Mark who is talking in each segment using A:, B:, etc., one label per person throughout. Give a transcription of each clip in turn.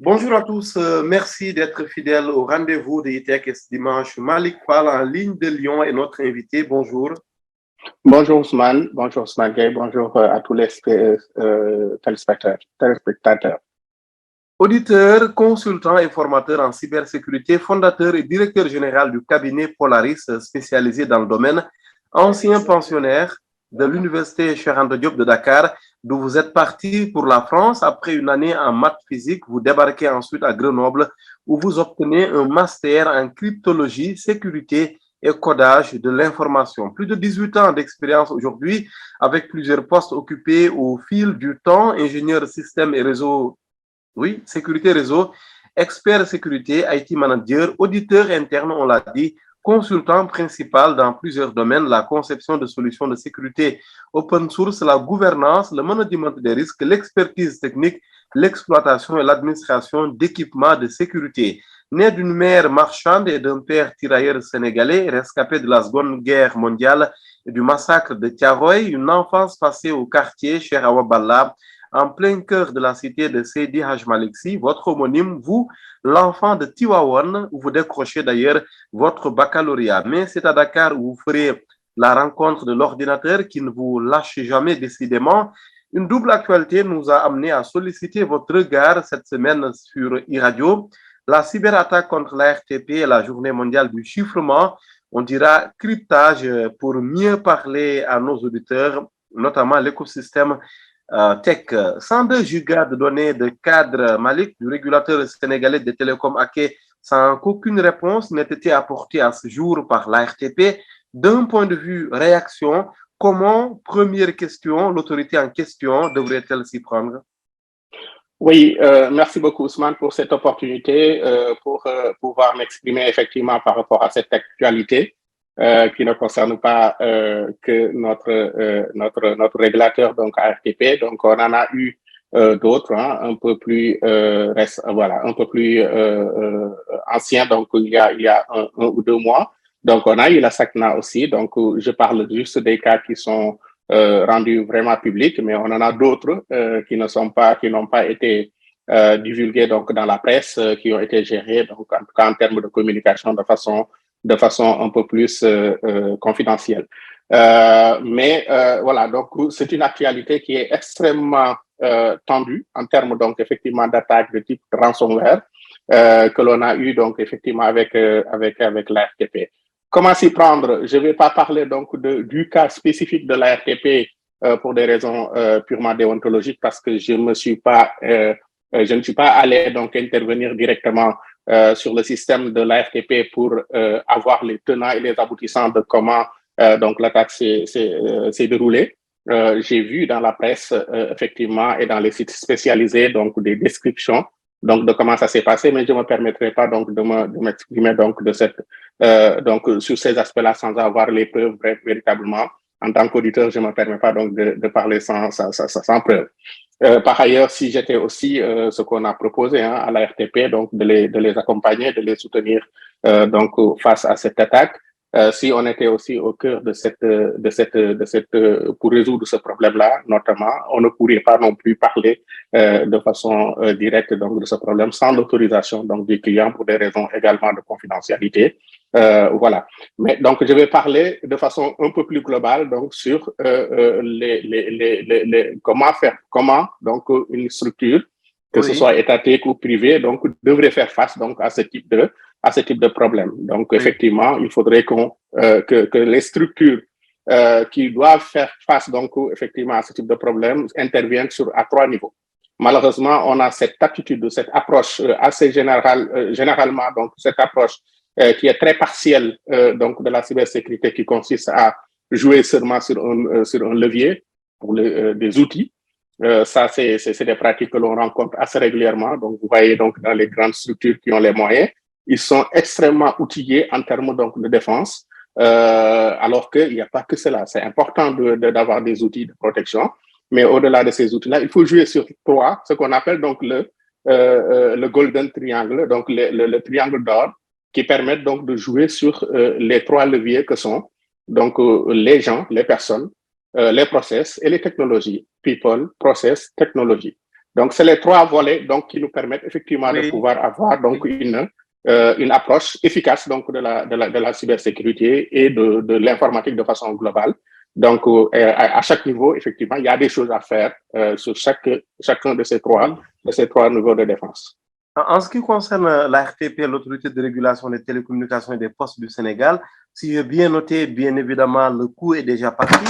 A: Bonjour à tous, merci d'être fidèles au rendez-vous de ITEC ce dimanche. Malik Fall en ligne de Lyon est notre invité. Bonjour.
B: Bonjour Ousmane Gueye, bonjour à tous les téléspectateurs.
A: Auditeur, consultant et formateur en cybersécurité, fondateur et directeur général du cabinet Polaris spécialisé dans le domaine, ancien pensionnaire de l'Université Cheikh Anta Diop de Dakar, d'où vous êtes parti pour la France. Après une année en maths physique, vous débarquez ensuite à Grenoble où vous obtenez un master en cryptologie, sécurité et codage de l'information. Plus de 18 ans d'expérience aujourd'hui avec plusieurs postes occupés au fil du temps, ingénieur système et réseau, oui, sécurité réseau, expert sécurité, IT manager, auditeur interne, on l'a dit, consultant principal dans plusieurs domaines, la conception de solutions de sécurité open source, la gouvernance, le management des risques, l'expertise technique, l'exploitation et l'administration d'équipements de sécurité. Né d'une mère marchande et d'un père tirailleur sénégalais, rescapé de la Seconde Guerre mondiale et du massacre de Tiaroy, une enfance passée au quartier Cheikh Awa Balla, en plein cœur de la cité de Seydi Hadj Malick Sy, votre homonyme, vous, l'enfant de Tivaouane, où vous décrochez d'ailleurs votre baccalauréat. Mais c'est à Dakar où vous ferez la rencontre de l'ordinateur qui ne vous lâche jamais décidément. Une double actualité nous a amené à solliciter votre regard cette semaine sur e-radio. La cyberattaque contre la RTP et la journée mondiale du chiffrement, on dira cryptage pour mieux parler à nos auditeurs, notamment l'écosystème tech. 102 gigas de données de cadre Malik du régulateur sénégalais des télécoms hackés sans qu'aucune réponse n'ait été apportée à ce jour par la RTP. D'un point de vue réaction, comment, première question, l'autorité en question devrait-elle s'y prendre?
B: Oui, merci beaucoup Ousmane pour cette opportunité pour pouvoir m'exprimer effectivement par rapport à cette actualité qui ne concerne pas que notre régulateur, donc ARTP. Donc, on en a eu d'autres, hein, un peu plus un peu plus anciens. Donc, il y a un ou 2 mois. Donc, on a eu la SACNA aussi. Donc, je parle juste des cas qui sont rendus vraiment publics, mais on en a d'autres qui n'ont pas été divulgués donc dans la presse, qui ont été gérés donc en tout cas en termes de communication de façon un peu plus confidentielle. Mais voilà, donc c'est une actualité qui est extrêmement tendue en termes donc effectivement d'attaques de type ransomware que l'on a eu donc effectivement avec la RTP. Comment s'y prendre? Je ne vais pas parler donc du cas spécifique de la RTP pour des raisons purement déontologiques parce que je ne suis pas allé donc intervenir directement sur le système de la RTP pour avoir les tenants et les aboutissants de comment donc l'attaque s'est déroulée. J'ai vu dans la presse effectivement et dans les sites spécialisés donc des descriptions donc de comment ça s'est passé, mais je ne me permettrai pas donc de m'exprimer donc de cette donc sur ces aspects-là sans avoir les preuves véritablement. En tant qu'auditeur, je ne me permets pas donc de parler sans preuve. Par ailleurs, si j'étais aussi ce qu'on a proposé hein, à la RTP, donc de les accompagner, de les soutenir donc face à cette attaque, si on était aussi au cœur de cette pour résoudre ce problème-là, notamment, on ne pourrait pas non plus parler de façon directe donc de ce problème sans l'autorisation donc du client pour des raisons également de confidentialité. Voilà. Mais donc je vais parler de façon un peu plus globale donc sur comment donc une structure que ce soit étatique ou privée donc devrait faire face donc à ce type de problème. Donc effectivement, il faudrait que les structures qui doivent faire face donc effectivement à ce type de problème interviennent à 3 niveaux. Malheureusement, on a cette attitude, cette approche assez généralement donc cette approche qui est très partielle donc de la cybersécurité qui consiste à jouer seulement sur un levier pour des outils. Ça, c'est des pratiques que l'on rencontre assez régulièrement. Donc, vous voyez donc dans les grandes structures qui ont les moyens, ils sont extrêmement outillés en termes donc de défense, alors qu'il n'y a pas que cela. C'est important d'avoir des outils de protection, mais au-delà de ces outils-là, il faut jouer sur 3, ce qu'on appelle donc le golden triangle, donc le triangle d'or, qui permettent donc de jouer sur les 3 leviers que sont donc les gens, les personnes, les process et les technologies. People, process, technology. Donc, c'est les trois volets donc, qui nous permettent effectivement de pouvoir avoir donc, une approche efficace donc, de la cybersécurité et de l'informatique de façon globale. Donc, à chaque niveau, effectivement, il y a des choses à faire sur chacun de ces trois niveaux de défense.
A: En ce qui concerne l'ARTP, l'autorité de régulation des télécommunications et des postes du Sénégal, si j'ai bien noté, bien évidemment, le coup est déjà parti.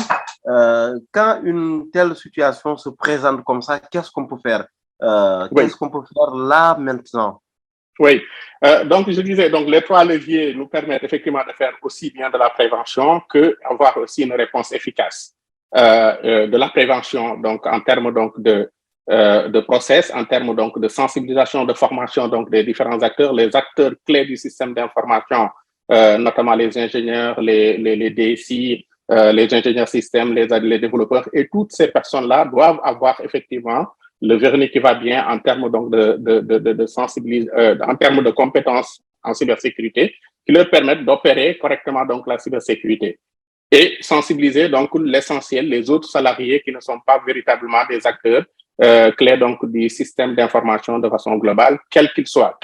A: Quand une telle situation se présente comme ça, qu'est-ce qu'on peut faire? Qu'est-ce qu'on peut faire là maintenant?
B: Oui, donc je disais, donc les trois leviers nous permettent effectivement de faire aussi bien de la prévention que avoir aussi une réponse efficace. De la prévention, donc en termes donc de process, en termes donc de sensibilisation, de formation donc des différents acteurs, les acteurs clés du système d'information, notamment les ingénieurs, les DSI, les ingénieurs systèmes, les développeurs, et toutes ces personnes-là doivent avoir effectivement le vernis qui va bien en termes donc de sensibilisation, en termes de compétences en cybersécurité, qui leur permettent d'opérer correctement donc la cybersécurité et sensibiliser donc l'essentiel, les autres salariés qui ne sont pas véritablement des acteurs clés donc du système d'information de façon globale, quel que soit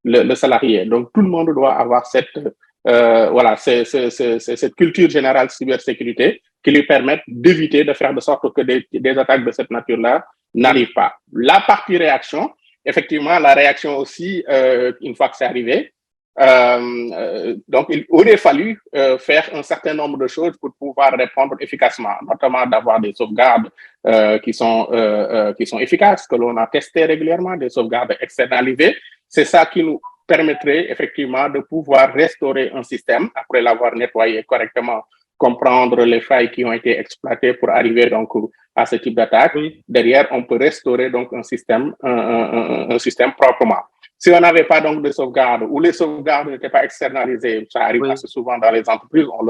B: le salarié. Donc tout le monde doit avoir cette cette culture générale cybersécurité qui lui permettent d'éviter de faire de sorte que des attaques de cette nature-là n'arrivent pas. La partie réaction, effectivement, la réaction aussi, une fois que c'est arrivé, donc il aurait fallu faire un certain nombre de choses pour pouvoir répondre efficacement, notamment d'avoir des sauvegardes qui sont efficaces, que l'on a testé régulièrement, des sauvegardes externalisées. C'est ça qui nous permettrait effectivement de pouvoir restaurer un système après l'avoir nettoyé correctement, comprendre les failles qui ont été exploitées pour arriver donc à ce type d'attaque. Oui. Derrière, on peut restaurer donc un système proprement. Si on n'avait pas donc de sauvegarde ou les sauvegardes n'étaient pas externalisées, ça arrive assez souvent dans les entreprises, on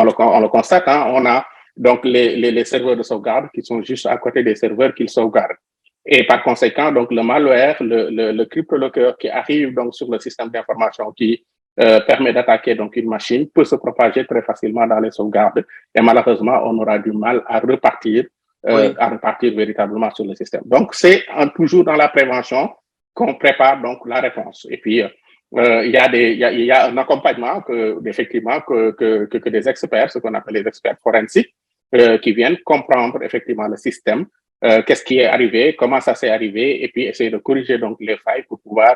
B: le constate, hein, on a donc les serveurs de sauvegarde qui sont juste à côté des serveurs qu'ils sauvegardent. Et par conséquent, donc le malware, le cryptolocker qui arrive donc sur le système d'information qui permet d'attaquer donc une machine peut se propager très facilement dans les sauvegardes. Et malheureusement, on aura du mal à repartir véritablement sur le système. Donc, c'est toujours dans la prévention qu'on prépare donc la réponse. Et puis, il y a un accompagnement effectivement que des experts, ce qu'on appelle les experts forensiques, qui viennent comprendre effectivement le système, qu'est-ce qui est arrivé, comment ça s'est arrivé, et puis essayer de corriger donc les failles pour pouvoir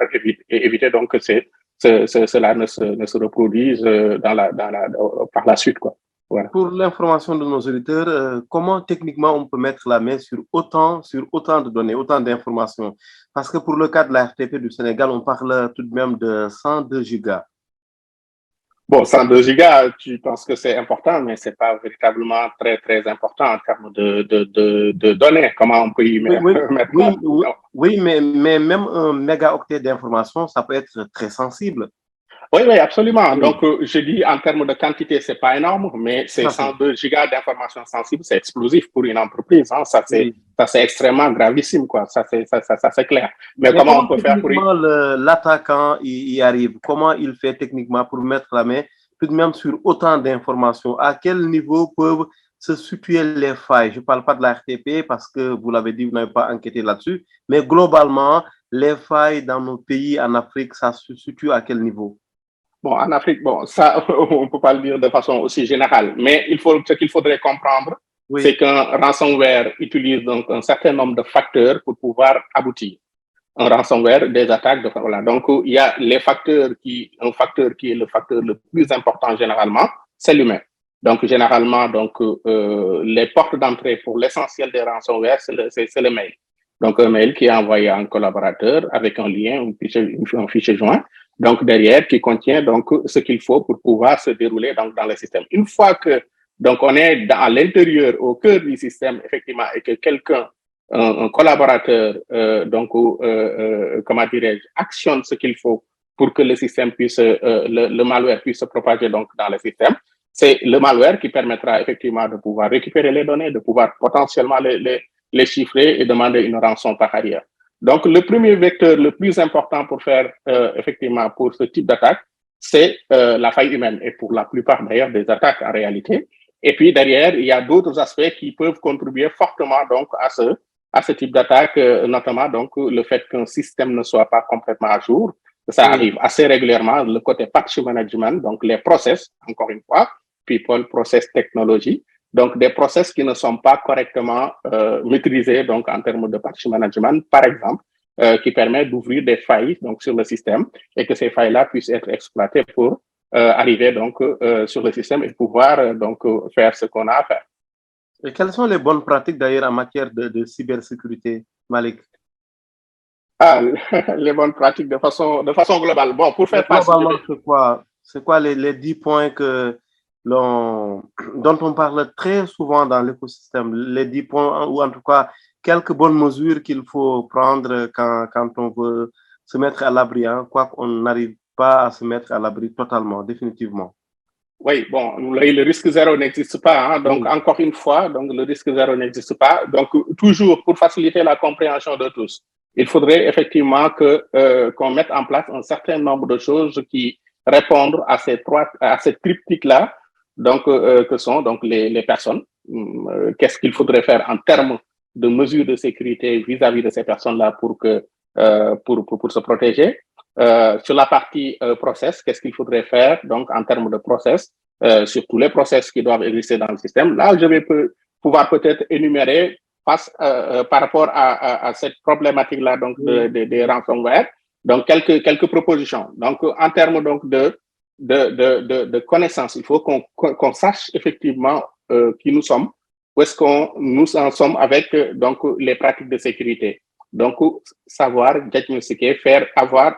B: éviter donc que cela ne se reproduise par la suite, quoi. Voilà.
A: Pour l'information de nos auditeurs, comment techniquement on peut mettre la main sur autant de données, autant d'informations? Parce que pour le cas de la RTP du Sénégal, on parle tout de même de 102 gigas.
B: Bon, 102 gigas, tu penses que c'est important, mais c'est pas véritablement très, très important en termes de données. Comment on peut y mettre
A: oui, mais même un mégaoctet d'informations, ça peut être très sensible.
B: Oui, absolument. Oui. Donc, je dis en termes de quantité, c'est pas énorme, mais c'est 102 gigas d'informations sensibles, c'est explosif pour une entreprise. Hein. Ça, c'est extrêmement gravissime, quoi. Ça, c'est clair. Mais comment on peut faire pour
A: l'attaquant y arrive? Comment il fait techniquement pour mettre la main tout de même sur autant d'informations? À quel niveau peuvent se situer les failles? Je ne parle pas de la RTP parce que vous l'avez dit, vous n'avez pas enquêté là-dessus, mais globalement, les failles dans nos pays en Afrique, ça se situe à quel niveau?
B: Bon, en Afrique, ça, on ne peut pas le dire de façon aussi générale, mais ce qu'il faudrait comprendre, c'est qu'un ransomware utilise donc un certain nombre de facteurs pour pouvoir aboutir. Un ransomware, des attaques, voilà. Donc, il y a un facteur qui est le facteur le plus important généralement, c'est l'humain. Donc, généralement, les portes d'entrée pour l'essentiel des ransomware, c'est le mail. Donc, un mail qui est envoyé à un collaborateur avec un lien, un fichier joint. Donc, derrière, qui contient donc ce qu'il faut pour pouvoir se dérouler dans le système. Une fois que on est à l'intérieur, au cœur du système, effectivement, et que quelqu'un, un collaborateur, comment dirais-je, actionne ce qu'il faut pour que le système puisse, le malware puisse se propager donc dans le système, c'est le malware qui permettra effectivement de pouvoir récupérer les données, de pouvoir potentiellement les chiffrer et demander une rançon par ailleurs. Donc, le premier vecteur le plus important pour faire, effectivement, pour ce type d'attaque, c'est la faille humaine et pour la plupart d'ailleurs des attaques en réalité. Et puis derrière, il y a d'autres aspects qui peuvent contribuer fortement donc à à ce type d'attaque, notamment donc le fait qu'un système ne soit pas complètement à jour. Ça arrive assez régulièrement, le côté patch management, donc les process, encore une fois, people, process, technologie. Donc, des process qui ne sont pas correctement maîtrisés donc, en termes de patch management, par exemple, qui permet d'ouvrir des failles donc, sur le système et que ces failles-là puissent être exploitées pour arriver donc, sur le système et pouvoir donc, faire ce qu'on a à faire.
A: Et quelles sont les bonnes pratiques d'ailleurs en matière de cybersécurité, Malik?
B: Ah, les bonnes pratiques de façon globale. Bon, pour faire face...
A: Globalement, c'est quoi les 10 points dont on parle très souvent dans l'écosystème, les 10 points, ou en tout cas quelques bonnes mesures qu'il faut prendre quand on veut se mettre à l'abri, hein, quoi qu'on n'arrive pas à se mettre à l'abri totalement, définitivement.
B: Oui, bon, le risque zéro n'existe pas. Hein, donc, encore une fois, donc, le risque zéro n'existe pas. Donc, toujours, pour faciliter la compréhension de tous, il faudrait effectivement qu'on mette en place un certain nombre de choses qui répondent à ces triptyques-là, donc, que sont donc les personnes. Qu'est-ce qu'il faudrait faire en termes de mesures de sécurité vis-à-vis de ces personnes-là pour se protéger? Sur la partie process, qu'est-ce qu'il faudrait faire donc en termes de process, sur tous les process qui doivent exister dans le système. Là, je vais pouvoir peut-être énumérer par rapport à cette problématique-là donc des ransomware, donc quelques propositions. Donc en termes donc de connaissances, il faut qu'on sache effectivement qui nous sommes, où est-ce qu'on nous en sommes avec donc les pratiques de sécurité. Donc, savoir diagnostiquer, avoir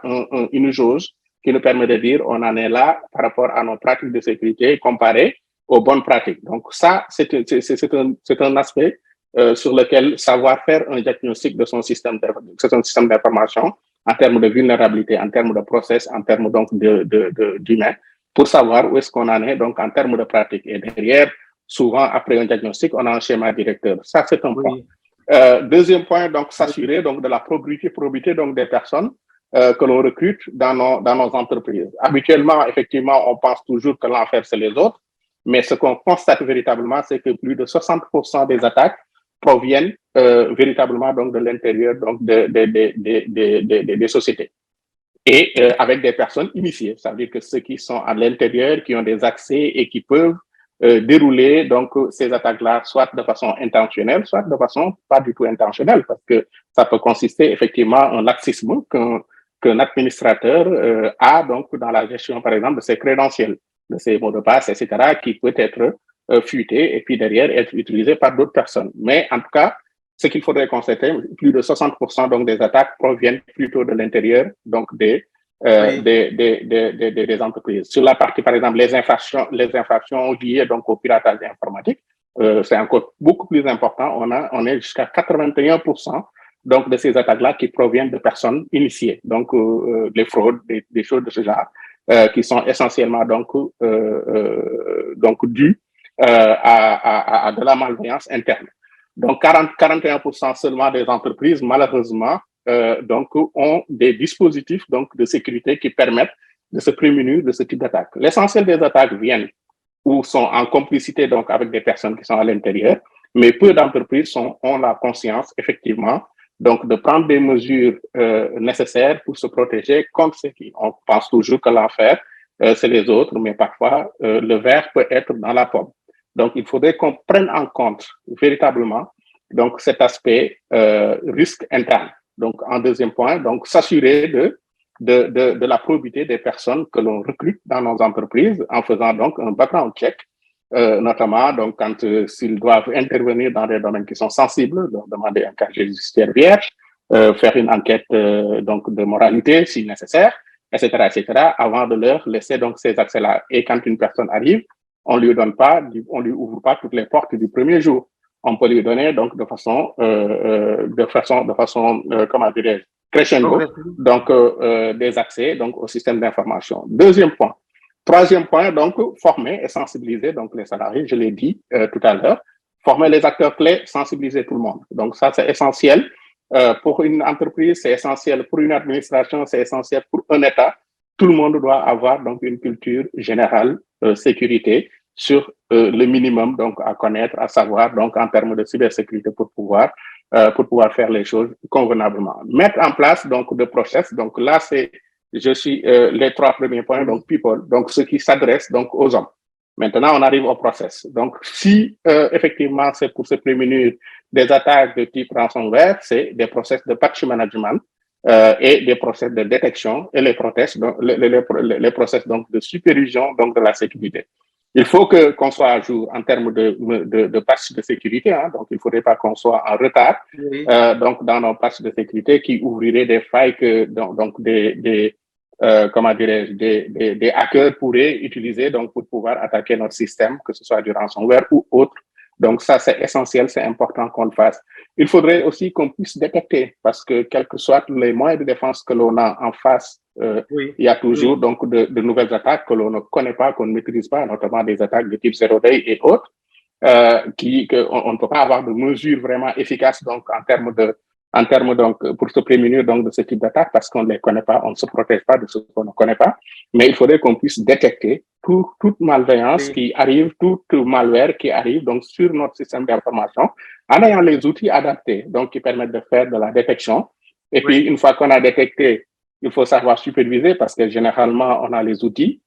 B: une jauge qui nous permet de dire on en est là par rapport à nos pratiques de sécurité comparées aux bonnes pratiques. Donc, ça, c'est un aspect sur lequel savoir faire un diagnostic de son système d'information en termes de vulnérabilité, en termes de process, en termes donc d'humain, pour savoir où est-ce qu'on en est donc en termes de pratiques. Et derrière, souvent, après un diagnostic, on a un schéma directeur. Ça, c'est un point. Deuxième point, donc s'assurer donc de la probité donc des personnes que l'on recrute dans nos entreprises. Habituellement, effectivement, on pense toujours que l'enfer c'est les autres, mais ce qu'on constate véritablement, c'est que plus de 60% des attaques proviennent véritablement donc de l'intérieur donc des sociétés et avec des personnes initiées. Ça veut dire que ceux qui sont à l'intérieur, qui ont des accès et qui peuvent dérouler donc ces attaques-là, soit de façon intentionnelle, soit de façon pas du tout intentionnelle, parce que ça peut consister effectivement en laxisme qu'un administrateur a donc dans la gestion, par exemple, de ses crédentiels, de ses mots de passe, etc., qui peut être fuité et puis derrière être utilisé par d'autres personnes. Mais en tout cas, ce qu'il faudrait constater, plus de 60% donc des attaques proviennent plutôt de l'intérieur donc des entreprises. Sur la partie, par exemple, les infractions liées donc au piratage informatique, c'est encore beaucoup plus important. On est jusqu'à 81% donc de ces attaques-là qui proviennent de personnes initiées. Donc, les fraudes, des choses de ce genre, qui sont essentiellement donc dues à de la malveillance interne. Donc, 41% seulement des entreprises, malheureusement, donc, ont des dispositifs donc, de sécurité qui permettent de se prémunir de ce type d'attaque. L'essentiel des attaques viennent ou sont en complicité donc, avec des personnes qui sont à l'intérieur, mais peu d'entreprises ont la conscience, effectivement, donc de prendre des mesures nécessaires pour se protéger contre ce qui. On pense toujours que l'enfer, c'est les autres, mais parfois, le verre peut être dans la pomme. Donc, il faudrait qu'on prenne en compte véritablement donc, cet aspect risque interne. Donc, en deuxième point, donc s'assurer de la probité des personnes que l'on recrute dans nos entreprises en faisant donc un background check, notamment donc quand s'ils doivent intervenir dans des domaines qui sont sensibles, donc demander un casier judiciaire vierge, faire une enquête donc de moralité si nécessaire, etc., avant de leur laisser donc ces accès-là. Et quand une personne arrive, on lui ouvre pas toutes les portes du premier jour. On peut lui donner donc de façon comment dirais-je, crescendo, donc des accès donc au système d'information. Deuxième point. Troisième point, donc former et sensibiliser donc les salariés, je l'ai dit tout à l'heure, former les acteurs clés, sensibiliser tout le monde. Donc ça c'est essentiel pour une entreprise, c'est essentiel pour une administration, c'est essentiel pour un État. Tout le monde doit avoir donc une culture générale sécurité sur le minimum donc à connaître, à savoir donc en termes de cybersécurité pour pouvoir pour pouvoir faire les choses convenablement. Mettre en place donc de process. Donc là, les 3 premiers points, donc people, donc ce qui s'adresse donc aux hommes. Maintenant, on arrive au process. Donc, si effectivement c'est pour se prémunir des attaques de type ransomware, c'est des process de patch management et des process de détection et les process donc les process donc de supervision donc de la sécurité. Il faut qu'on soit à jour en termes de patch de sécurité. Hein, donc, il ne faudrait pas qu'on soit en retard donc dans nos patchs de sécurité qui ouvriraient des failles que donc comment dirais-je, des hackers pourraient utiliser donc pour pouvoir attaquer notre système, que ce soit du ransomware ou autre. Donc ça, c'est essentiel, c'est important qu'on le fasse. Il faudrait aussi qu'on puisse détecter, parce que quels que soient les moyens de défense que l'on a en face, il y a toujours donc de nouvelles attaques que l'on ne connaît pas, qu'on ne maîtrise pas, notamment des attaques de type zero day et autres, qu'on ne peut pas avoir de mesures vraiment efficaces donc en termes donc pour se prémunir donc de ce type d'attaque parce qu'on ne les connaît pas, on ne se protège pas de ce qu'on ne connaît pas, mais il faudrait qu'on puisse détecter toute malveillance qui arrive, toute malware qui arrive donc sur notre système d'information en ayant les outils adaptés donc qui permettent de faire de la détection. Et puis une fois qu'on a détecté, il faut savoir superviser parce que généralement on a les outils,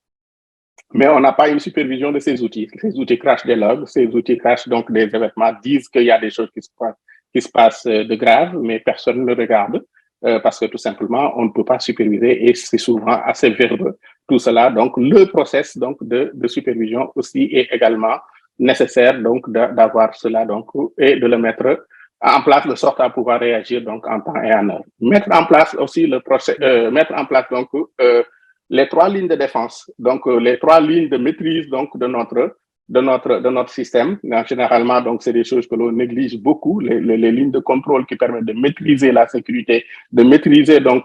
B: mais on n'a pas une supervision de ces outils. Ces outils crachent des logs, ces outils crachent donc des événements, disent qu'il y a des choses qui se passent de grave, mais personne ne regarde parce que tout simplement, on ne peut pas superviser et c'est souvent assez verbeux. Tout cela, donc le process donc de supervision aussi est également nécessaire donc d'avoir cela donc et de le mettre en place de sorte à pouvoir réagir donc en temps et en heure. Mettre en place aussi le process, mettre en place donc les 3 lignes de défense, donc les 3 lignes de maîtrise donc de notre système. Généralement, donc c'est des choses que l'on néglige beaucoup, les lignes de contrôle qui permettent de maîtriser la sécurité, de maîtriser donc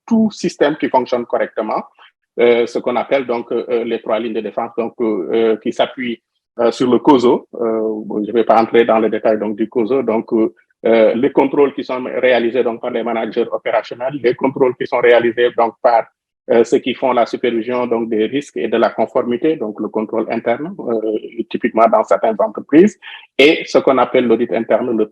B: tout système qui fonctionne correctement. Ce qu'on appelle donc les 3 lignes de défense, donc qui s'appuient sur le COSO. Je ne vais pas entrer dans les détails donc du COSO. Donc les contrôles qui sont réalisés donc par les managers opérationnels, les contrôles qui sont réalisés donc par ceux qui font la supervision donc des risques et de la conformité, donc le contrôle interne, typiquement dans certaines entreprises, et ce qu'on appelle l'audit interne, le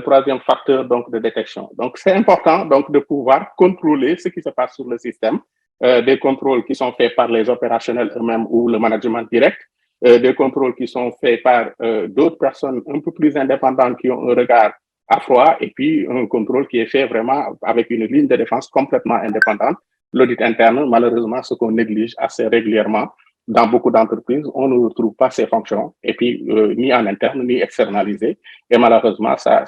B: troisième facteur donc de détection. Donc c'est important donc de pouvoir contrôler ce qui se passe sur le système, des contrôles qui sont faits par les opérationnels eux-mêmes ou le management direct, des contrôles qui sont faits par d'autres personnes un peu plus indépendantes qui ont un regard à froid, et puis un contrôle qui est fait vraiment avec une ligne de défense complètement indépendante. L'audit interne, malheureusement, ce qu'on néglige assez régulièrement dans beaucoup d'entreprises, on ne retrouve pas ces fonctions, et puis ni en interne, ni externalisé. Et malheureusement, ça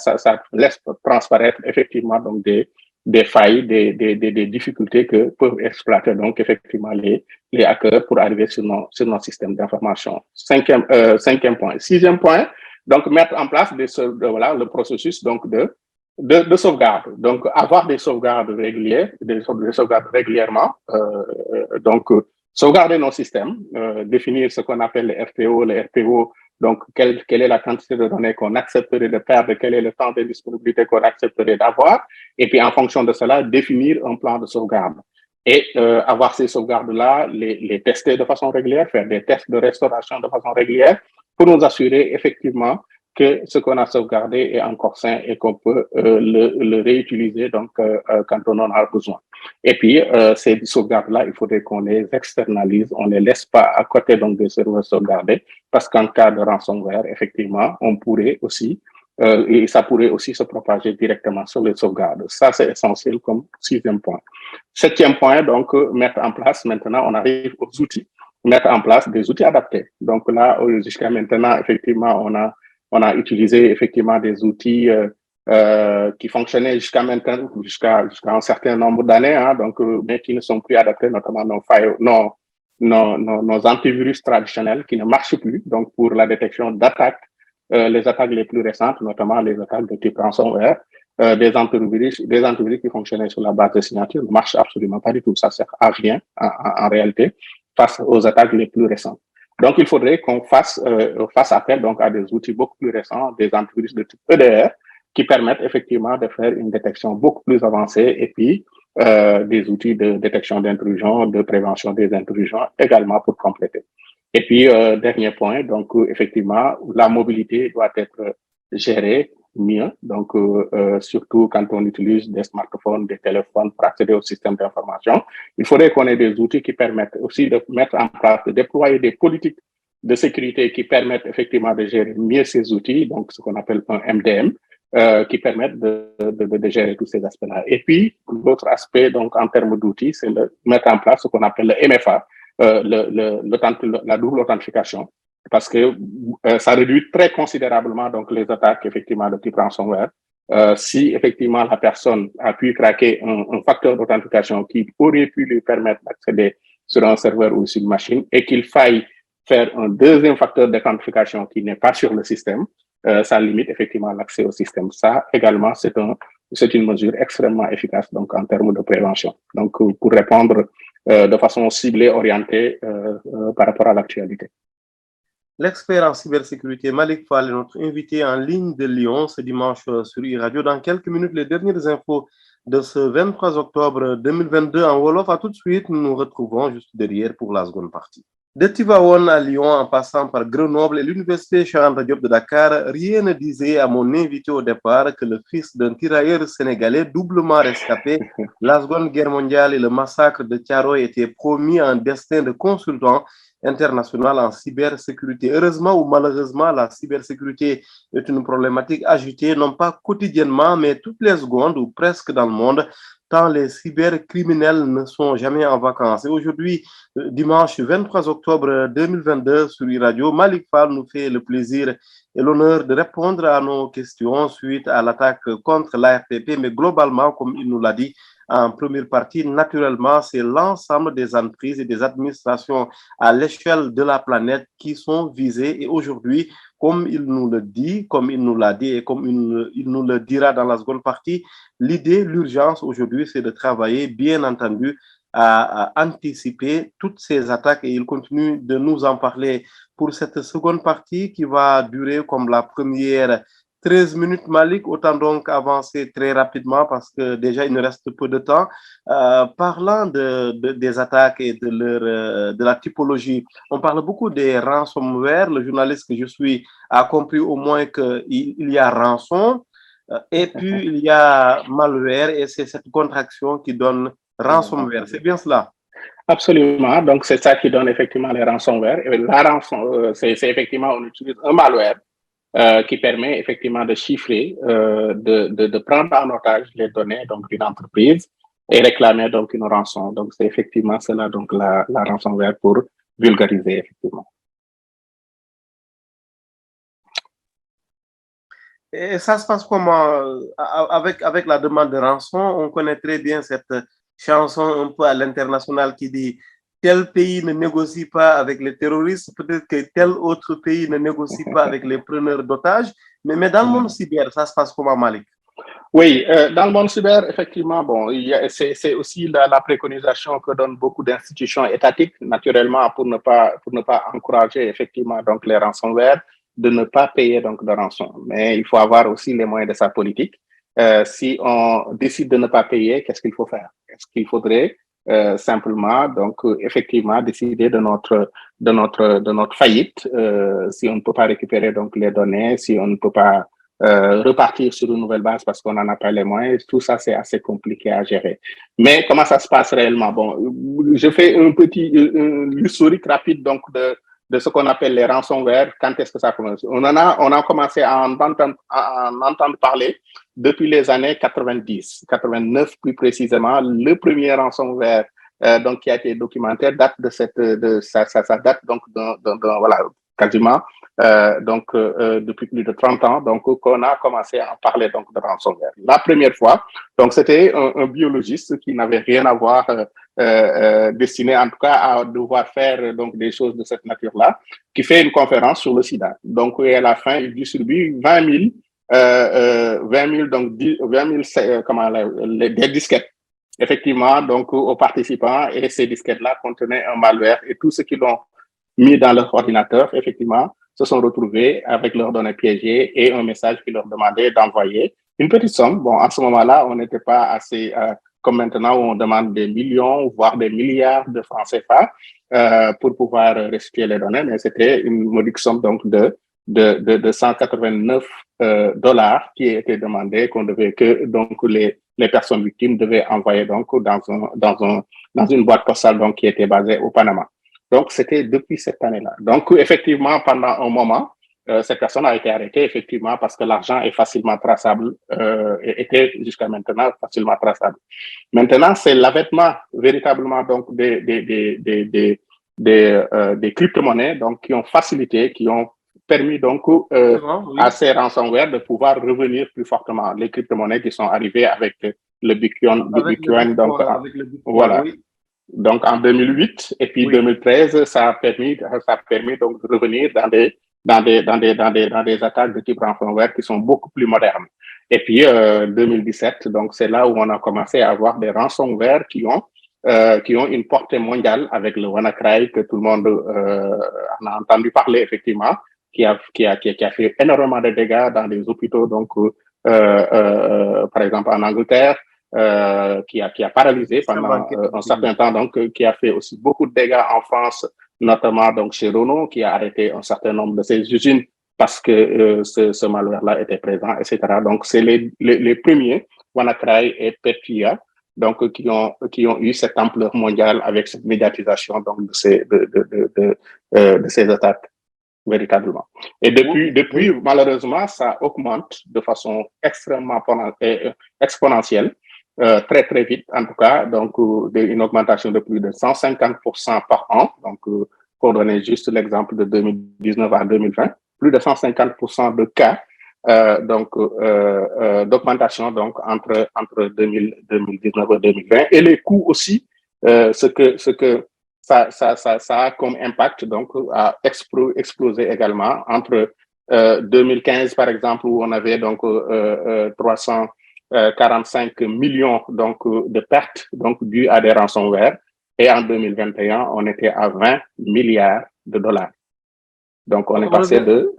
B: laisse transparaître effectivement donc des failles, des difficultés que peuvent exploiter donc effectivement les hackers pour arriver sur nos systèmes d'information. Cinquième point. 6e point, donc mettre en place le processus donc de sauvegarde. Donc avoir des sauvegardes régulières, des sauvegardes régulièrement, donc sauvegarder nos systèmes, définir ce qu'on appelle les RPO, donc quelle est la quantité de données qu'on accepterait de perdre, quel est le temps de disponibilité qu'on accepterait d'avoir, et puis en fonction de cela, définir un plan de sauvegarde. Et avoir ces sauvegardes-là, les tester de façon régulière, faire des tests de restauration de façon régulière pour nous assurer effectivement que ce qu'on a sauvegardé est encore sain et qu'on peut le réutiliser donc quand on en a besoin. Et puis, ces sauvegardes-là, il faudrait qu'on les externalise, on ne les laisse pas à côté donc des serveurs sauvegardés, parce qu'en cas de ransomware, effectivement, on pourrait aussi, et ça pourrait aussi se propager directement sur les sauvegardes. Ça, c'est essentiel comme 6e point. 7e point, donc, mettre en place, maintenant, on arrive aux outils. Mettre en place des outils adaptés. Donc là, jusqu'à maintenant, effectivement, on a utilisé effectivement des outils qui fonctionnaient jusqu'à maintenant, jusqu'à un certain nombre d'années, hein, donc, mais qui ne sont plus adaptés, notamment nos antivirus traditionnels qui ne marchent plus, donc pour la détection d'attaques, les attaques les plus récentes, notamment les attaques de type ransomware, des antivirus qui fonctionnaient sur la base de signature ne marchent absolument pas du tout. Ça sert à rien en réalité face aux attaques les plus récentes. Donc, il faudrait qu'on fasse appel donc à des outils beaucoup plus récents, des antivirus de type EDR, qui permettent effectivement de faire une détection beaucoup plus avancée et puis des outils de détection d'intrusion, de prévention des intrusions également pour compléter. Et puis, dernier point, donc effectivement, la mobilité doit être gérée mieux, donc surtout quand on utilise des smartphones, des téléphones pour accéder au système d'information. Il faudrait qu'on ait des outils qui permettent aussi de mettre en place, de déployer des politiques de sécurité qui permettent effectivement de gérer mieux ces outils, donc ce qu'on appelle un MDM, qui permettent de gérer tous ces aspects-là. Et puis, l'autre aspect, donc en termes d'outils, c'est de mettre en place ce qu'on appelle le MFA, la double authentification, parce que ça réduit très considérablement donc les attaques effectivement de type ransomware. Si effectivement la personne a pu craquer un facteur d'authentification qui aurait pu lui permettre d'accéder sur un serveur ou sur une machine et qu'il faille faire un deuxième facteur d'authentification qui n'est pas sur le système, ça limite effectivement l'accès au système. Ça également, c'est une mesure extrêmement efficace donc en termes de prévention. Donc pour répondre de façon ciblée, orientée par rapport à l'actualité.
A: L'expert en cybersécurité Malick Fall est notre invité en ligne de Lyon ce dimanche sur iRadio. Dans quelques minutes, les dernières infos de ce 23 octobre 2022 en Wolof. À tout de suite, nous nous retrouvons juste derrière pour la seconde partie. De Tivaouane à Lyon, en passant par Grenoble et l'université Cheikh Anta Diop de Dakar, rien ne disait à mon invité au départ que le fils d'un tirailleur sénégalais doublement rescapé, la Seconde Guerre mondiale et le massacre de Thiaroye étaient promis à un destin de consultant international en cybersécurité. Heureusement ou malheureusement, la cybersécurité est une problématique agitée, non pas quotidiennement, mais toutes les secondes ou presque dans le monde, tant les cybercriminels ne sont jamais en vacances. Et aujourd'hui, dimanche 23 octobre 2022, sur iRadio, Malick Fall nous fait le plaisir et l'honneur de répondre à nos questions suite à l'attaque contre l'ARTP, mais globalement, comme il nous l'a dit, en première partie, naturellement, c'est l'ensemble des entreprises et des administrations à l'échelle de la planète qui sont visées. Et aujourd'hui, comme il nous le dit, comme il nous l'a dit et comme il nous le dira dans la seconde partie, l'idée, l'urgence aujourd'hui, c'est de travailler, bien entendu, à anticiper toutes ces attaques et il continue de nous en parler pour cette seconde partie qui va durer comme la première 13 minutes, Malick, autant donc avancer très rapidement parce que déjà il nous reste peu de temps. Parlant des attaques et de la typologie, on parle beaucoup des ransomware. Le journaliste que je suis a compris au moins qu'il y a rançon et puis il y a malware et c'est cette contraction qui donne ransomware. C'est bien cela?
B: Absolument. Donc, c'est ça qui donne effectivement les ransomware. Et la rançon, c'est effectivement, on utilise un malware qui permet effectivement de chiffrer, de prendre en otage les données donc d'une entreprise et réclamer donc une rançon. Donc c'est effectivement cela donc la ransomware pour vulgariser effectivement.
A: Et ça se passe comment avec la demande de rançon? On connaît très bien cette chanson un peu à l'international qui dit tel pays ne négocie pas avec les terroristes, peut-être que tel autre pays ne négocie pas avec les preneurs d'otages. Mais dans le monde cyber, ça se passe comment, Malick?
B: Oui, dans le monde cyber, effectivement, bon, c'est aussi la préconisation que donnent beaucoup d'institutions étatiques, naturellement, pour ne pas encourager effectivement donc les ransomware, de ne pas payer donc de rançon. Mais il faut avoir aussi les moyens de sa politique. Si on décide de ne pas payer, qu'est-ce qu'il faut faire? Est-ce qu'il faudrait simplement donc effectivement décider de notre faillite si on ne peut pas récupérer donc les données, si on ne peut pas repartir sur une nouvelle base parce qu'on n'en a pas les moyens. Tout ça, c'est assez compliqué à gérer. Mais comment ça se passe réellement? Bon, je fais un petit historique rapide donc de ce qu'on appelle les ransomware. Quand est-ce que ça commence? On a commencé à en entendre parler depuis les années 90, 89 plus précisément. Le premier ransomware donc qui a été documentaire date ça date donc voilà quasiment depuis plus de 30 ans, donc qu'on a commencé à parler donc de ransomware. La première fois, donc c'était un biologiste qui n'avait rien à voir, destiné en tout cas à devoir faire donc des choses de cette nature-là, qui fait une conférence sur le SIDA. Donc et à la fin, il distribue 20 000 donc 20 000 des disquettes. Effectivement, donc aux participants, et ces disquettes-là contenaient un malware et tous ceux qui l'ont mis dans leur ordinateur, effectivement, se sont retrouvés avec leurs données piégées et un message qui leur demandait d'envoyer une petite somme. Bon, à ce moment-là, on n'était pas assez comme maintenant où on demande des millions, voire des milliards de francs CFA pour pouvoir restituer les données, mais c'était une modique somme donc de de 189 dollars qui étaient demandés, que donc les personnes victimes devaient envoyer donc dans une boîte postale donc qui était basée au Panama. Donc c'était depuis cette année-là. Donc effectivement, pendant un moment, cette personne a été arrêtée effectivement parce que l'argent est facilement traçable, était jusqu'à maintenant facilement traçable. Maintenant, c'est l'avènement véritablement donc des crypto-monnaies donc qui ont facilité, qui ont permis donc à ces ransomware de pouvoir revenir plus fortement. Les crypto-monnaies qui sont arrivées avec le Bitcoin, donc
A: avec le Bitcoin,
B: voilà. Oui. Donc en 2008 et puis 2013, ça a permis donc de revenir dans des attaques de type ransomware qui sont beaucoup plus modernes. Et puis 2017, donc c'est là où on a commencé à avoir des ransomware qui ont une portée mondiale avec le WannaCry que tout le monde en a entendu parler effectivement, qui a fait énormément de dégâts dans les hôpitaux, donc par exemple en Angleterre, qui a paralysé pendant un certain temps, donc qui a fait aussi beaucoup de dégâts en France, notamment donc chez Renault, qui a arrêté un certain nombre de ses usines parce que ce malware-là était présent, etc. Donc c'est les premiers, WannaCry et Petya, donc qui ont eu cette ampleur mondiale avec cette médiatisation donc de ces attaques véritablement. Et depuis malheureusement, ça augmente de façon extrêmement exponentielle, très très vite en tout cas, donc une augmentation de plus de 150% par an. Donc pour donner juste l'exemple de 2019 à 2020, plus de 150% de cas d'augmentation donc entre 2019 et 2020, et les coûts aussi, ce que ça a comme impact, donc a explosé également entre 2015 par exemple, où on avait donc 345 millions donc de pertes donc dues à des ransomware, et en 2021 on était à 20 milliards de dollars. Donc on est passé de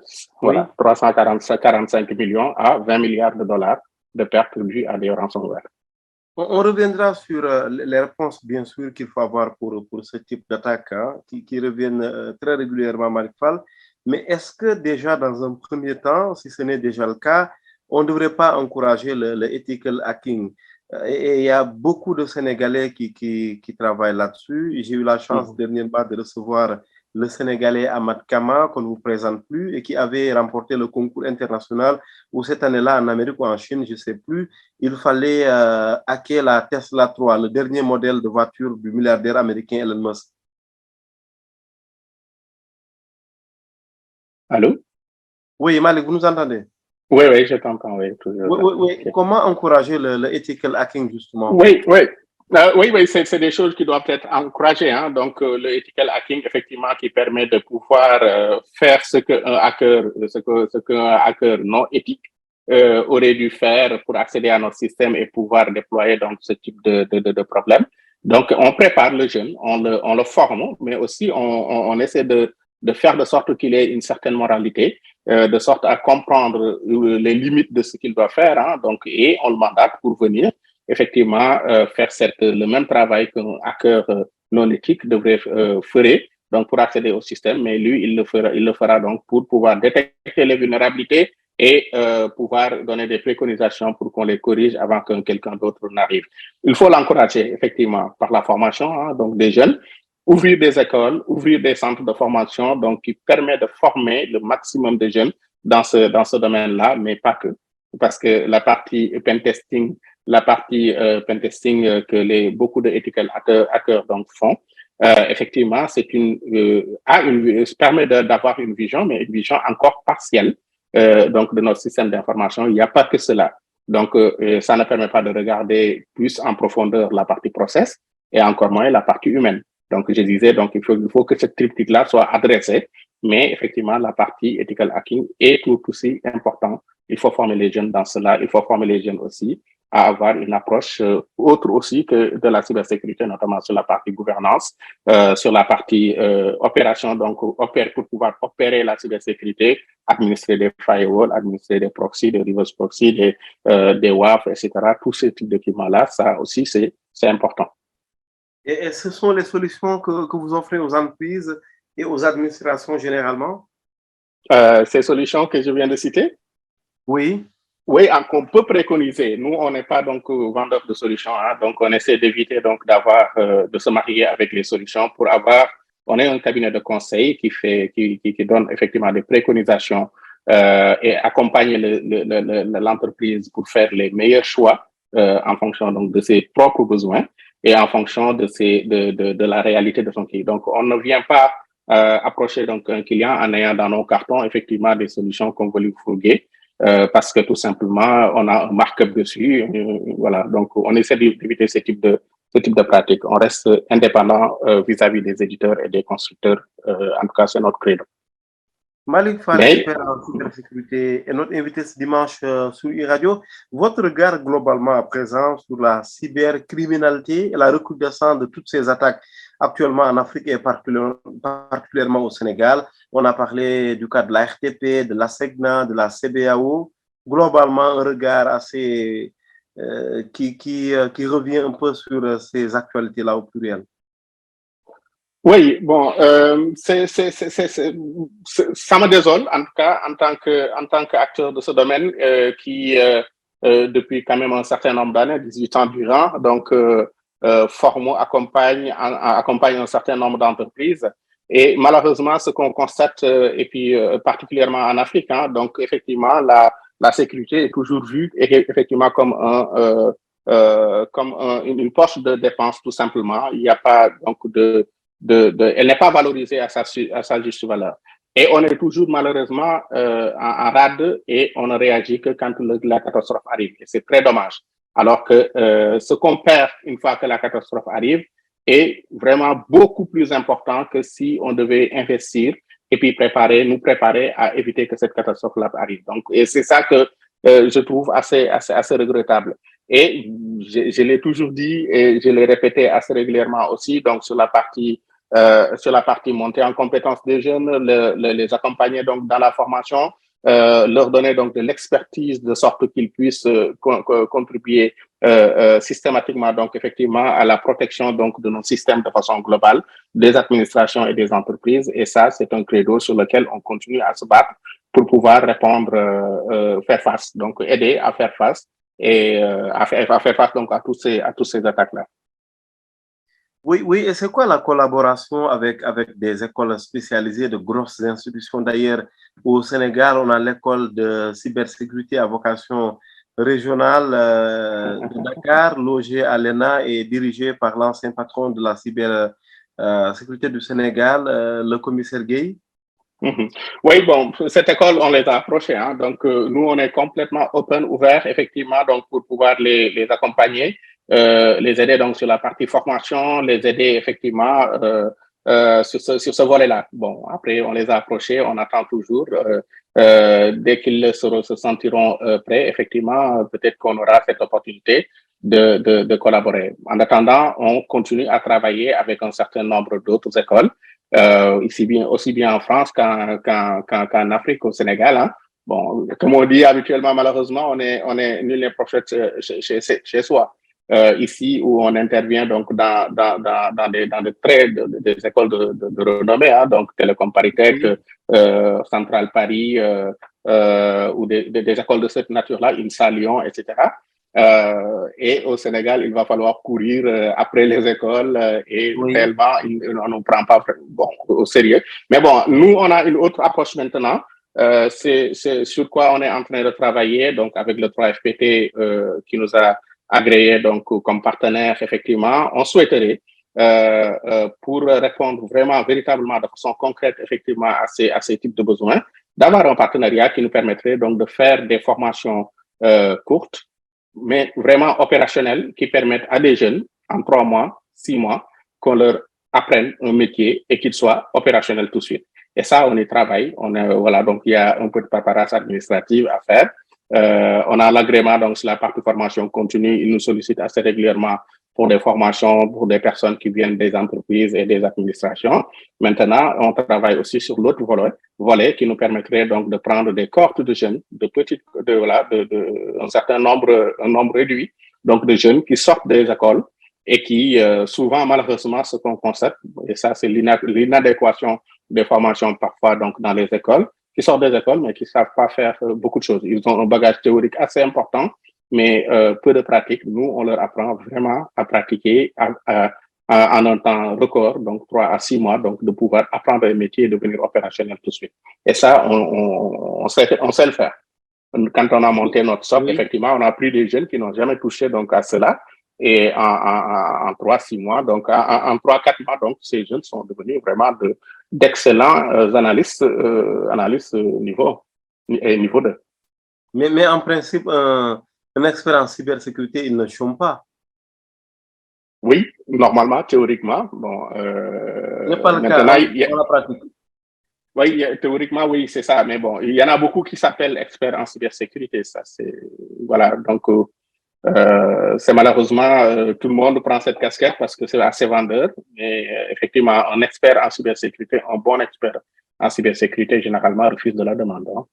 B: 345 millions à 20 milliards de dollars de pertes dues à des ransomware.
A: On reviendra sur les réponses, bien sûr, qu'il faut avoir pour ce type d'attaque, hein, qui reviennent très régulièrement, Malick Fall. Mais est-ce que déjà, dans un premier temps, si ce n'est déjà le cas, on ne devrait pas encourager le ethical hacking? Et il y a beaucoup de Sénégalais qui travaillent là-dessus. J'ai eu la chance dernièrement de recevoir le Sénégalais Ahmad Kama, qu'on ne vous présente plus, et qui avait remporté le concours international, où cette année-là, en Amérique ou en Chine, je ne sais plus, il fallait hacker la Tesla 3, le dernier modèle de voiture du milliardaire américain Elon Musk.
B: Allô?
A: Oui, Malik, vous nous entendez?
B: Oui, je t'entends, oui.
A: Oui. Comment encourager le ethical hacking, justement?
B: Oui, c'est des choses qui doivent être encouragées. Hein. Donc, le ethical hacking, effectivement, qui permet de pouvoir faire ce qu'un hacker non éthique aurait dû faire pour accéder à notre système et pouvoir déployer donc ce type de problème. Donc, on prépare le jeune, on le forme, mais aussi on essaie de faire de sorte qu'il ait une certaine moralité, de sorte à comprendre les limites de ce qu'il doit faire. Hein. Donc, et on le mandate pour venir effectivement faire le même travail qu'un hacker non éthique ferait, donc pour accéder au système, mais lui, il le fera donc pour pouvoir détecter les vulnérabilités et pouvoir donner des préconisations pour qu'on les corrige avant que quelqu'un d'autre n'arrive. Il faut l'encourager effectivement par la formation, hein, donc des jeunes, ouvrir des écoles, ouvrir des centres de formation, donc qui permet de former le maximum de jeunes dans ce domaine-là, mais pas que, parce que la partie pentesting que beaucoup de ethical hackers donc font, effectivement, permet d'avoir une vision, mais une vision encore partielle donc de notre système d'information. Il n'y a pas que cela. Donc, ça ne permet pas de regarder plus en profondeur la partie process et encore moins la partie humaine. Donc, je disais, donc il faut que ce triptyque-là soit adressé, mais effectivement, la partie ethical hacking est tout aussi important. Il faut former les jeunes dans cela. Il faut former les jeunes aussi à avoir une approche autre aussi que de la cybersécurité, notamment sur la partie gouvernance, sur la partie opération, donc pour pouvoir opérer la cybersécurité, administrer des firewalls, administrer des proxys, des reverse proxys, des WAF, etc. Tous ces types d'équipements-là, ça aussi, c'est important.
A: Et ce sont les solutions que vous offrez aux entreprises et aux administrations généralement?
B: Ces solutions que je viens de citer?
A: Oui.
B: Oui, qu'on peut préconiser. Nous, on n'est pas donc vendeur de solutions, hein, donc on essaie d'éviter donc de se marier avec les solutions pour avoir. On est un cabinet de conseil qui donne effectivement des préconisations et accompagne l'entreprise pour faire les meilleurs choix en fonction donc de ses propres besoins et en fonction de la réalité de son client. Donc, on ne vient pas approcher donc un client en ayant dans nos cartons effectivement des solutions qu'on veut lui fourguer. Parce que tout simplement, on a un markup dessus. Voilà, donc on essaie d'éviter ce type de pratique. On reste indépendant vis-à-vis des éditeurs et des constructeurs. En tout cas, c'est notre credo.
A: Malik Fall, expert en cybersécurité, est notre invité ce dimanche sur e-radio. Votre regard globalement à présent sur la cybercriminalité et la recrudescence de toutes ces attaques actuellement en Afrique et particulièrement au Sénégal. On a parlé du cas de la RTP, de la SEGNA, de la CBAO. Globalement, un regard assez qui revient un peu sur ces actualités-là au pluriel.
B: Oui, bon, ça me désole en tout cas en tant qu'acteur de ce domaine qui depuis quand même un certain nombre d'années, 18 ans durant, donc accompagne un certain nombre d'entreprises. Et malheureusement, ce qu'on constate, et puis particulièrement en Afrique, hein, donc effectivement, la sécurité est toujours vue effectivement comme une poche de dépense tout simplement. Il n'y a pas donc elle n'est pas valorisée à sa juste valeur. Et on est toujours malheureusement en rade et on ne réagit que quand la catastrophe arrive. Et c'est très dommage. Alors que ce qu'on perd une fois que la catastrophe arrive est vraiment beaucoup plus important que si on devait investir et puis nous préparer à éviter que cette catastrophe-là arrive. Donc, et c'est ça que je trouve assez regrettable. Et je l'ai toujours dit et je l'ai répété assez régulièrement aussi, donc sur la partie montée en compétence des jeunes, les accompagner donc dans la formation, leur donner donc de l'expertise de sorte qu'ils puissent contribuer systématiquement donc effectivement à la protection donc de nos systèmes de façon globale, des administrations et des entreprises. Et ça, c'est un credo sur lequel on continue à se battre pour pouvoir répondre, faire face, donc aider à faire face et à faire face donc à tous ces attaques-là.
A: Oui, et c'est quoi la collaboration avec des écoles spécialisées, de grosses institutions? D'ailleurs, au Sénégal, on a l'école de cybersécurité à vocation régionale de Dakar, logée à l'ENA et dirigée par l'ancien patron de la cybersécurité du Sénégal, le commissaire Gueye.
B: Oui, bon, cette école, on les a approchés. Hein, donc, nous, on est complètement ouvert, effectivement, donc pour pouvoir les accompagner, les aider donc sur la partie formation, les aider effectivement sur ce volet-là. Bon, après, on les a approchés, on attend toujours. Dès qu'ils se sentiront prêts, effectivement, peut-être qu'on aura cette opportunité de collaborer. En attendant, on continue à travailler avec un certain nombre d'autres écoles. Aussi bien en France qu'en Afrique, au Sénégal. Hein. Bon, comme on dit habituellement, malheureusement, on est nul n'est prophète chez soi. Ici, où on intervient donc dans des écoles de renommée, hein, donc Télécom Paritech, Centrale Paris, ou des écoles de cette nature-là, INSA Lyon, etc. Et au Sénégal, il va falloir courir après les écoles et réellement, on ne prend pas au sérieux. Mais bon, nous, on a une autre approche maintenant. C'est sur quoi on est en train de travailler, donc avec le 3FPT qui nous a agréé donc comme partenaire, effectivement. On souhaiterait pour répondre vraiment, véritablement, de façon concrète, effectivement, à ces types de besoins, d'avoir un partenariat qui nous permettrait donc de faire des formations courtes, mais vraiment opérationnels, qui permettent à des jeunes, en 3 mois, 6 mois, qu'on leur apprenne un métier et qu'ils soient opérationnels tout de suite. Et ça, on y travaille. Voilà, donc il y a un peu de préparation administrative à faire. On a l'agrément donc sur la partie formation continue. Ils nous sollicitent assez régulièrement pour des formations pour des personnes qui viennent des entreprises et des administrations. Maintenant, on travaille aussi sur l'autre volet qui nous permettrait donc de prendre des cohortes de jeunes, un certain nombre réduit, donc de jeunes qui sortent des écoles et qui souvent, malheureusement, ce qu'on constate, et ça c'est l'inadéquation des formations parfois donc dans les écoles, qui sortent des écoles, mais qui ne savent pas faire beaucoup de choses. Ils ont un bagage théorique assez important, mais peu de pratique. Nous, on leur apprend vraiment à pratiquer en un temps record, donc 3 à 6 mois, donc de pouvoir apprendre un métier et devenir opérationnel tout de suite. Et ça, on sait le faire. Quand on a monté notre SOC,
A: Oui.
B: effectivement, on a pris des jeunes qui n'ont jamais touché donc à cela. Et en 3-6 mois, donc en 3-4 mois, donc ces jeunes sont devenus vraiment d'excellents analystes niveau 2.
A: Mais en principe, un expert en cybersécurité, il ne chôme pas.
B: Oui, normalement, théoriquement. Bon,
A: Ce n'est pas le cas
B: maintenant,
A: dans la pratique.
B: oui, théoriquement, oui, c'est ça. Mais bon, il y en a beaucoup qui s'appellent experts en cybersécurité. Ça, c'est voilà. Donc, c'est malheureusement tout le monde prend cette casquette parce que c'est assez vendeur. Mais effectivement, un expert en cybersécurité, un bon expert en cybersécurité, généralement refuse de la demande. Hein.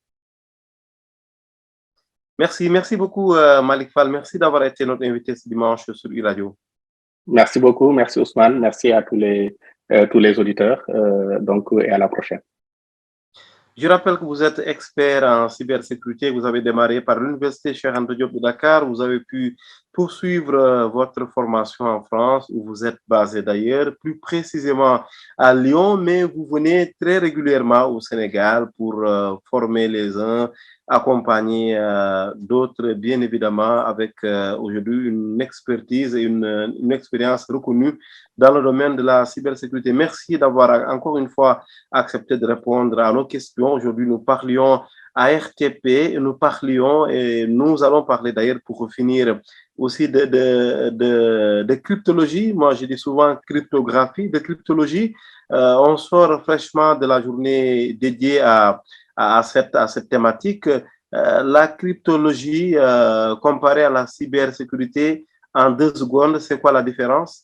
A: Merci beaucoup Malick Fall. Merci d'avoir été notre invité ce dimanche sur e-radio.
B: Merci beaucoup, merci Ousmane, merci à tous les auditeurs. Donc, et à la prochaine.
A: Je rappelle que vous êtes expert en cybersécurité. Vous avez démarré par l'Université Cheikh Anta Diop de Dakar. Vous avez pu poursuivre votre formation en France, où vous êtes basé d'ailleurs, plus précisément à Lyon, mais vous venez très régulièrement au Sénégal pour former les uns, accompagner d'autres, bien évidemment, avec aujourd'hui une expertise et une expérience reconnue dans le domaine de la cybersécurité. Merci d'avoir encore une fois accepté de répondre à nos questions. Aujourd'hui, nous parlions à RTP, et nous allons parler d'ailleurs pour finir aussi de cryptologie. Moi, je dis souvent cryptographie, de cryptologie. On sort fraîchement de la journée dédiée à cette thématique. La cryptologie comparée à la cybersécurité, en 2 secondes, c'est quoi la différence?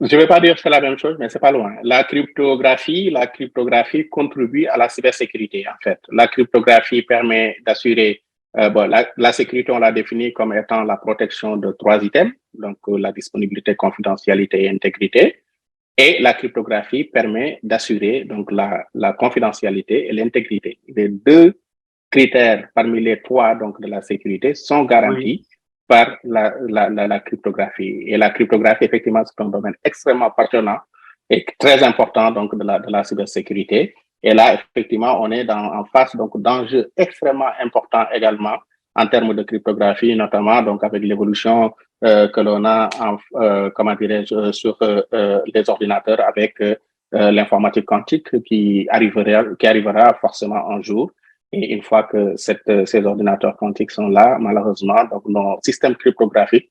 B: Je ne vais pas dire que c'est la même chose, mais c'est pas loin. La cryptographie contribue à la cybersécurité, en fait. La cryptographie permet d'assurer, la sécurité, on l'a définie comme étant la protection de 3 items, donc la disponibilité, confidentialité et intégrité. Et la cryptographie permet d'assurer donc la confidentialité et l'intégrité. Les 2 critères parmi les 3 donc de la sécurité sont garantis. Oui. Par la cryptographie. Et la cryptographie, effectivement, c'est un domaine extrêmement passionnant et très important donc de la cybersécurité. Et là, effectivement, on est en face donc d'enjeux extrêmement importants également en termes de cryptographie, notamment donc avec l'évolution que l'on a, comment dirais-je, sur les ordinateurs avec l'informatique quantique qui arrivera forcément un jour. Et une fois que ces ordinateurs quantiques sont là, malheureusement, donc nos systèmes cryptographiques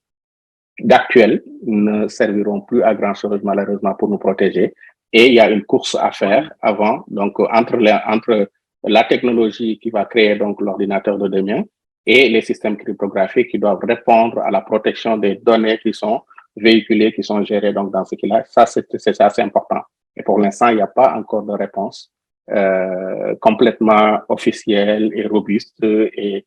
B: d'actuels ne serviront plus à grand-chose, malheureusement, pour nous protéger. Et il y a une course à faire avant, donc entre la technologie qui va créer donc l'ordinateur de demain et les systèmes cryptographiques qui doivent répondre à la protection des données qui sont véhiculées, qui sont gérées donc dans ce qu'il-là. Ça, c'est assez important. Et pour l'instant, il n'y a pas encore de réponse complètement officielle et robuste et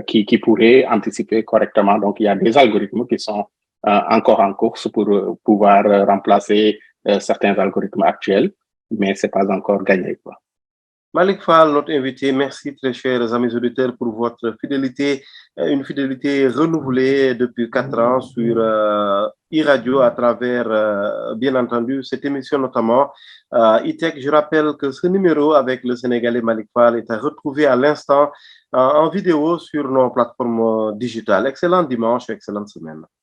B: qui pourrait anticiper correctement. Donc, il y a des algorithmes qui sont encore en course pour pouvoir remplacer certains algorithmes actuels, mais c'est pas encore gagné, quoi.
A: Malick Fall, notre invité, merci très chers amis auditeurs pour votre fidélité, une fidélité renouvelée depuis 4 ans sur e-radio à travers, bien entendu, cette émission notamment e-tech. Je rappelle que ce numéro avec le Sénégalais Malick Fall est à retrouver à l'instant en vidéo sur nos plateformes digitales. Excellent dimanche, excellente semaine.